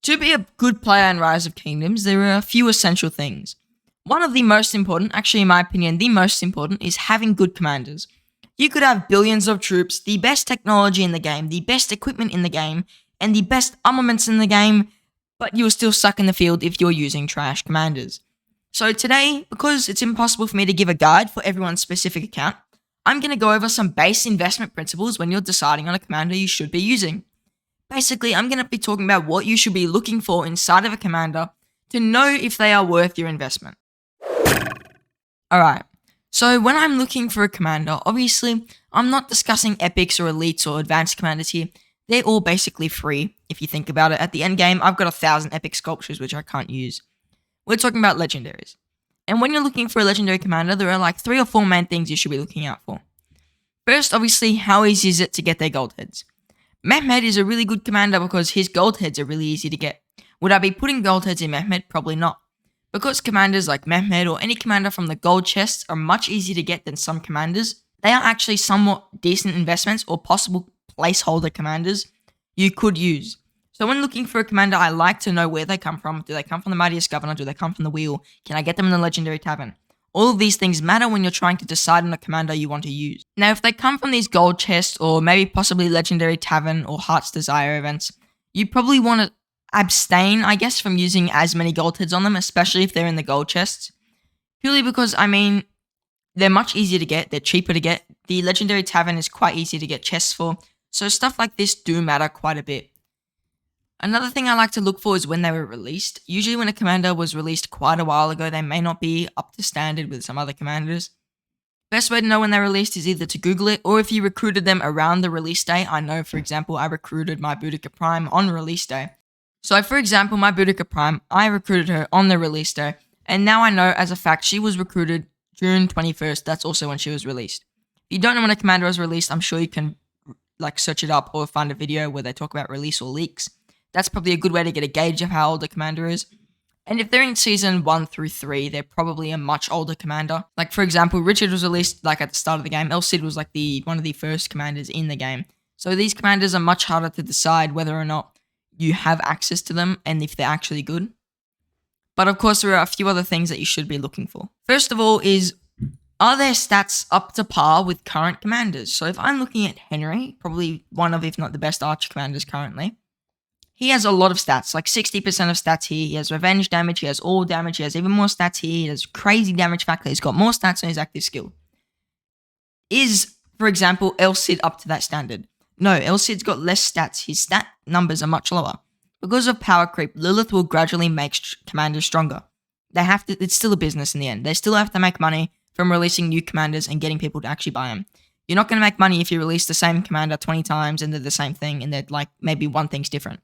To be a good player in Rise of Kingdoms, there are a few essential things. One of the most important, actually in my opinion, the most important, is having good commanders. You could have billions of troops, the best technology in the game, the best equipment in the game, and the best armaments in the game, but you're still stuck in the field if you're using trash commanders. So today, because it's impossible for me to give a guide for everyone's specific account, I'm going to go over some base investment principles when you're deciding on a commander you should be using. Basically, I'm going to be talking about what you should be looking for inside of a commander to know if they are worth your investment. Alright, so when I'm looking for a commander, obviously, I'm not discussing epics or elites or advanced commanders here. They're all basically free, if you think about it. At the end game, I've got 1,000 epic sculptures, which I can't use. We're talking about legendaries. And when you're looking for a legendary commander, there are like 3 or 4 main things you should be looking out for. First, obviously, how easy is it to get their gold heads? Mehmed is a really good commander because his gold heads are really easy to get. Would I be putting gold heads in Mehmed? Probably not. Because commanders like Mehmed or any commander from the gold chests are much easier to get than some commanders, they are actually somewhat decent investments or possible placeholder commanders you could use. So when looking for a commander, I like to know where they come from. Do they come from the Mightiest Governor? Do they come from the Wheel? Can I get them in the Legendary Tavern? All of these things matter when you're trying to decide on a commander you want to use. Now, if they come from these gold chests or maybe possibly Legendary Tavern or Heart's Desire events, you probably want to abstain, I guess, from using as many gold heads on them, especially if they're in the gold chests. Purely because, I mean, they're much easier to get, they're cheaper to get. The Legendary Tavern is quite easy to get chests for, so stuff like this do matter quite a bit. Another thing I like to look for is when they were released. Usually when a commander was released quite a while ago, they may not be up to standard with some other commanders. Best way to know when they're released is either to Google it, or if you recruited them around the release day. I know, for example, I recruited my Boudica Prime on release day. So for example, my Boudica Prime, I recruited her on the release day, and now I know as a fact she was recruited June 21st, that's also when she was released. If you don't know when a commander was released, I'm sure you can search it up or find a video where they talk about release or leaks. That's probably a good way to get a gauge of how old the commander is. And if they're in season 1 through 3, they're probably a much older commander. Like for example, Richard was released at the start of the game. El Cid was one of the first commanders in the game. So these commanders are much harder to decide whether or not you have access to them and if they're actually good. But of course, there are a few other things that you should be looking for. First of all are their stats up to par with current commanders? So if I'm looking at Henry, probably one of, if not the best archer commanders currently, he has a lot of stats, like 60% of stats here. He has revenge damage, he has all damage, he has even more stats here, he has crazy damage factor, he's got more stats on his active skill. Is, for example, El Cid up to that standard? No, El Cid's got less stats, his stat numbers are much lower. Because of power creep, Lilith will gradually make commanders stronger. It's still a business in the end. They still have to make money from releasing new commanders and getting people to actually buy them. You're not going to make money if you release the same commander 20 times and they're the same thing and they're maybe one thing's different.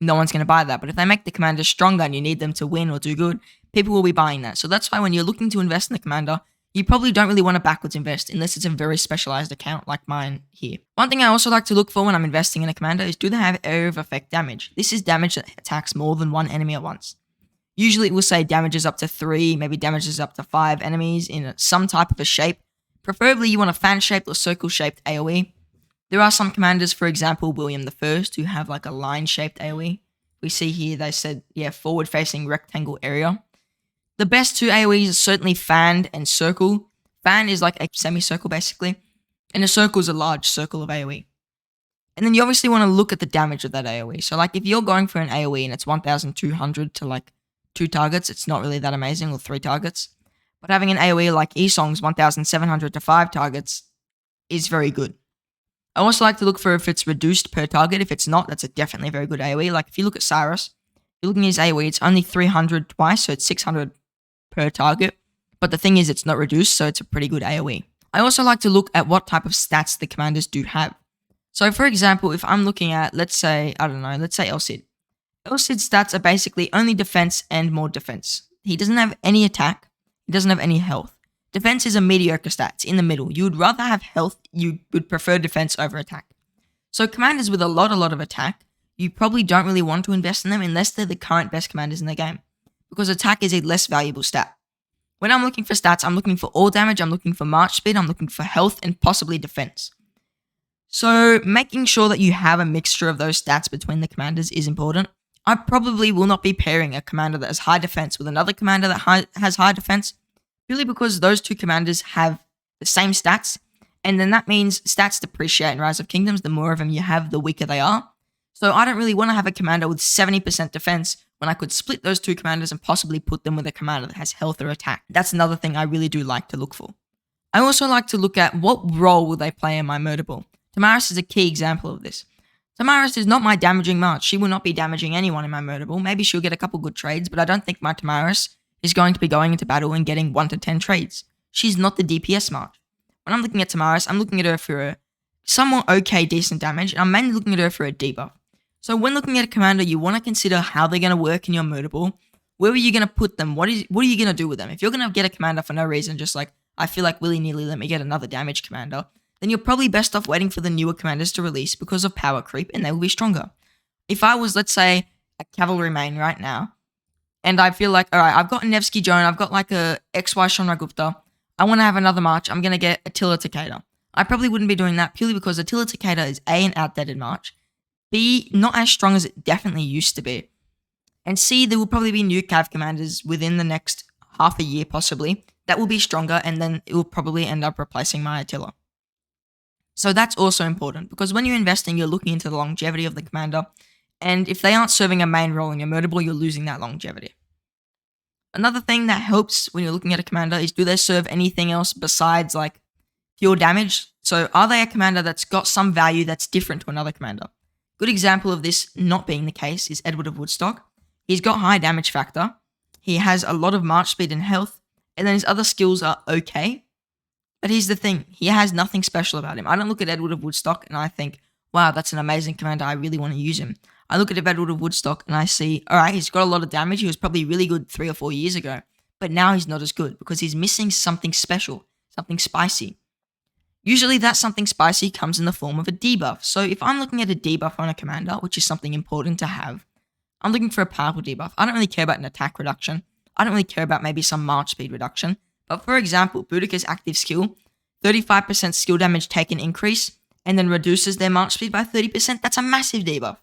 No one's going to buy that. But if they make the commanders stronger and you need them to win or do good, people will be buying that. So that's why when you're looking to invest in the commander, you probably don't really want to backwards invest unless it's a very specialized account like mine here. One thing I also like to look for when I'm investing in a commander is, do they have area of effect damage? This is damage that attacks more than one enemy at once. Usually it will say damages up to 3, maybe damages up to 5 enemies in some type of a shape. Preferably you want a fan-shaped or circle-shaped AoE. There are some commanders, for example, William I, who have a line-shaped AoE. We see here they said, forward-facing rectangle area. The best 2 AoEs are certainly Fan and Circle. Fan is like a semicircle, basically. And a circle is a large circle of AoE. And then you obviously want to look at the damage of that AoE. So if you're going for an AoE and it's 1,200 to 2 targets, it's not really that amazing, or 3 targets. But having an AoE like Esong's 1,700 to 5 targets is very good. I also like to look for if it's reduced per target. If it's not, that's definitely a very good AoE. If you look at Cyrus, you're looking at his AoE, it's only 300 twice, so it's 600 per target. But the thing is, it's not reduced, so it's a pretty good AoE. I also like to look at what type of stats the commanders do have. So for example, if I'm looking at, let's say El Cid. El Cid's stats are basically only defense and more defense. He doesn't have any attack, he doesn't have any health. Defense is a mediocre stat, it's in the middle. You would rather have health, you would prefer defense over attack. So commanders with a lot of attack, you probably don't really want to invest in them unless they're the current best commanders in the game. Because attack is a less valuable stat. When I'm looking for stats, I'm looking for all damage, I'm looking for march speed, I'm looking for health, and possibly defense. So making sure that you have a mixture of those stats between the commanders is important. I probably will not be pairing a commander that has high defense with another commander that has high defense, purely because those two commanders have the same stats, and then that means stats depreciate in Rise of Kingdoms. The more of them you have, the weaker they are. So I don't really want to have a commander with 70% defense when I could split those two commanders and possibly put them with a commander that has health or attack. That's another thing I really do like to look for. I also like to look at what role will they play in my murder ball. Tamaris is a key example of this. Tamaris is not my damaging March. She will not be damaging anyone in my murder ball. Maybe she'll get a couple good trades, but I don't think my Tamaris is going to be going into battle and getting 1 to 10 trades. She's not the DPS March. When I'm looking at Tamaris, I'm looking at her for a somewhat okay, decent damage, and I'm mainly looking at her for a debuff. So when looking at a commander, you want to consider how they're going to work in your murder ball. Where are you going to put them? What are you going to do with them? If you're going to get a commander for no reason, just like, I feel like willy-nilly, let me get another damage commander, then you're probably best off waiting for the newer commanders to release because of power creep, and they will be stronger. If I was, let's say, a cavalry main right now, and I feel like, alright, I've got a Nevsky Joan, I've got like a XY Chandragupta, I want to have another March, I'm going to get Attila Takeda. I probably wouldn't be doing that purely because Attila Takeda is A, an outdated March, B, not as strong as it definitely used to be, and C, there will probably be new cav commanders within the next half a year possibly that will be stronger, and then it will probably end up replacing my Attila. So that's also important, because when you're investing, you're looking into the longevity of the commander, and if they aren't serving a main role in your murder ball, you're losing that longevity. Another thing that helps when you're looking at a commander is, do they serve anything else besides like pure damage? So are they a commander that's got some value that's different to another commander? Good example of this not being the case is Edward of Woodstock. He's got high damage factor, he has a lot of march speed and health, and then his other skills are okay. But here's the thing, he has nothing special about him. I don't look at Edward of Woodstock and I think, wow, that's an amazing commander, I really want to use him. I look at Edward of Woodstock and I see, alright, he's got a lot of damage, he was probably really good 3 or 4 years ago, but now he's not as good because he's missing something special, something spicy. Usually that something spicy comes in the form of a debuff. So if I'm looking at a debuff on a commander, which is something important to have, I'm looking for a powerful debuff. I don't really care about an attack reduction. I don't really care about maybe some march speed reduction. But for example, Boudica's active skill, 35% skill damage taken increase, and then reduces their march speed by 30%. That's a massive debuff.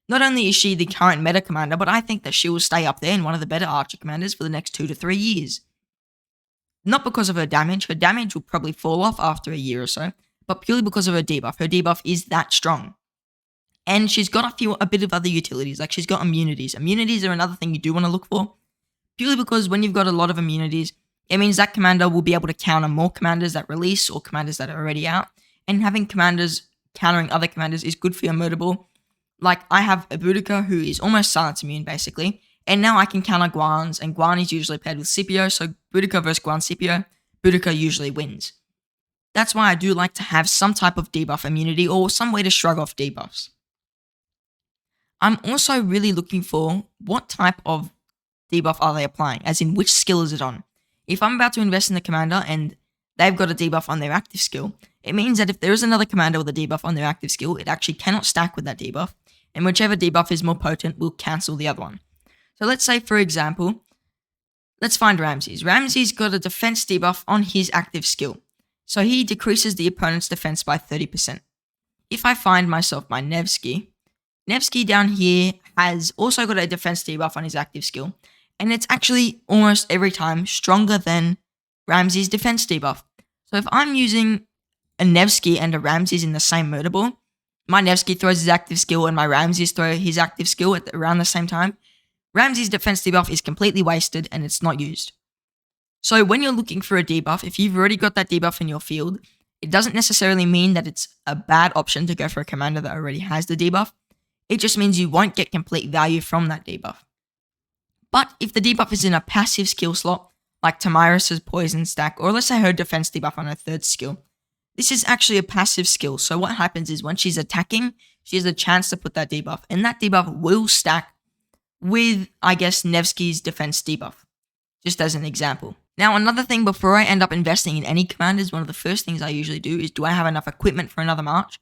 Not only is she the current meta commander, but I think that she will stay up there in one of the better archer commanders for the next 2 to 3 years. Not because of her damage will probably fall off after a year or so, but purely because of her debuff. Her debuff is that strong. And she's got a bit of other utilities, like she's got immunities. Immunities are another thing you do want to look for, purely because when you've got a lot of immunities, it means that commander will be able to counter more commanders that release or commanders that are already out, and having commanders countering other commanders is good for your murder ball. Like, I have a Boudica who is almost silence immune, basically, and now I can counter Guans, and Guan is usually paired with Scipio, so Boudica versus Guan Scipio, Boudica usually wins. That's why I do like to have some type of debuff immunity or some way to shrug off debuffs. I'm also really looking for what type of debuff are they applying, as in which skill is it on. If I'm about to invest in the commander and they've got a debuff on their active skill, it means that if there is another commander with a debuff on their active skill, it actually cannot stack with that debuff, and whichever debuff is more potent will cancel the other one. So let's say, for example, let's find Ramses. Ramses got a defense debuff on his active skill, so he decreases the opponent's defense by 30%. If I find myself my Nevsky down here has also got a defense debuff on his active skill, and it's actually almost every time stronger than Ramses' defense debuff. So if I'm using a Nevsky and a Ramses in the same murder ball, my Nevsky throws his active skill and my Ramses throw his active skill at around the same time, Ramses' defense debuff is completely wasted and it's not used. So when you're looking for a debuff, if you've already got that debuff in your field, it doesn't necessarily mean that it's a bad option to go for a commander that already has the debuff. It just means you won't get complete value from that debuff. But if the debuff is in a passive skill slot, like Tamiris' poison stack, or let's say her defense debuff on her third skill, this is actually a passive skill. So what happens is when she's attacking, she has a chance to put that debuff, and that debuff will stack with, I guess, Nevsky's defense debuff, just as an example. Now, another thing before I end up investing in any commanders, one of the first things I usually do is, do I have enough equipment for another march?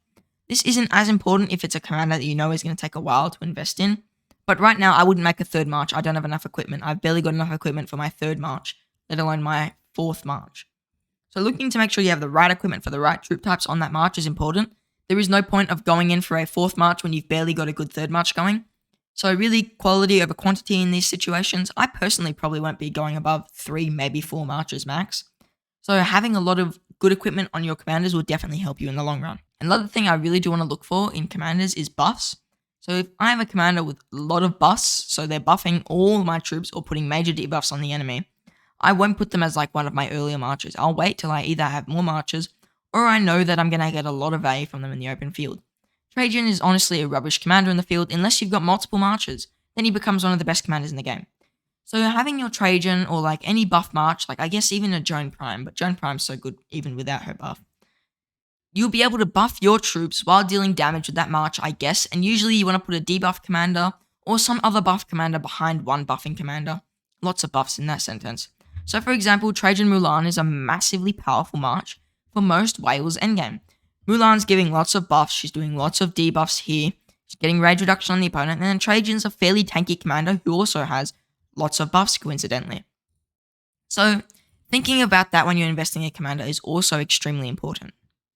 This isn't as important if it's a commander that you know is going to take a while to invest in, but right now I wouldn't make a third march. I don't have enough equipment. I've barely got enough equipment for my third march, let alone my fourth march. So looking to make sure you have the right equipment for the right troop types on that march is important. There is no point of going in for a fourth march when you've barely got a good third march going. So really quality over quantity in these situations. I personally probably won't be going above 3, maybe 4 marches max. So having a lot of good equipment on your commanders will definitely help you in the long run. Another thing I really do want to look for in commanders is buffs. So if I have a commander with a lot of buffs, so they're buffing all my troops or putting major debuffs on the enemy, I won't put them as like one of my earlier marches. I'll wait till I either have more marches or I know that I'm going to get a lot of value from them in the open field. Trajan is honestly a rubbish commander in the field unless you've got multiple marches. Then he becomes one of the best commanders in the game. So having your Trajan or like any buff march, like I guess even a Joan Prime, but Joan Prime's so good even without her buff. You'll be able to buff your troops while dealing damage with that march, I guess, and usually you want to put a debuff commander or some other buff commander behind one buffing commander. Lots of buffs in that sentence. So for example, Trajan Mulan is a massively powerful march for most Wales endgame. Mulan's giving lots of buffs, she's doing lots of debuffs here, she's getting rage reduction on the opponent, and then Trajan's a fairly tanky commander who also has lots of buffs coincidentally. So thinking about that when you're investing in a commander is also extremely important.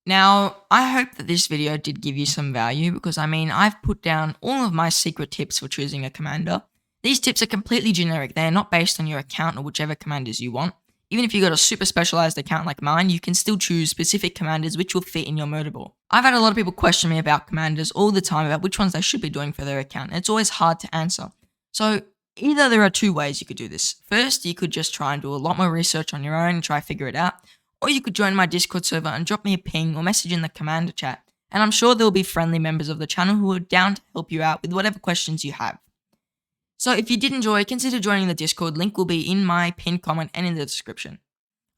Now, I hope that this video did give you some value because I've put down all of my secret tips for choosing a commander. These tips are completely generic. They are not based on your account or whichever commanders you want. Even if you got a super specialized account like mine, you can still choose specific commanders which will fit in your murder ball. I've had a lot of people question me about commanders all the time about which ones they should be doing for their account, and it's always hard to answer. So either there are 2 ways you could do this. First, you could just try and do a lot more research on your own and try to figure it out. Or you could join my Discord server and drop me a ping or message in the commander chat, and I'm sure there will be friendly members of the channel who are down to help you out with whatever questions you have. So if you did enjoy, consider joining the Discord, link will be in my pinned comment and in the description.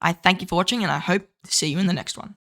I thank you for watching and I hope to see you in the next one.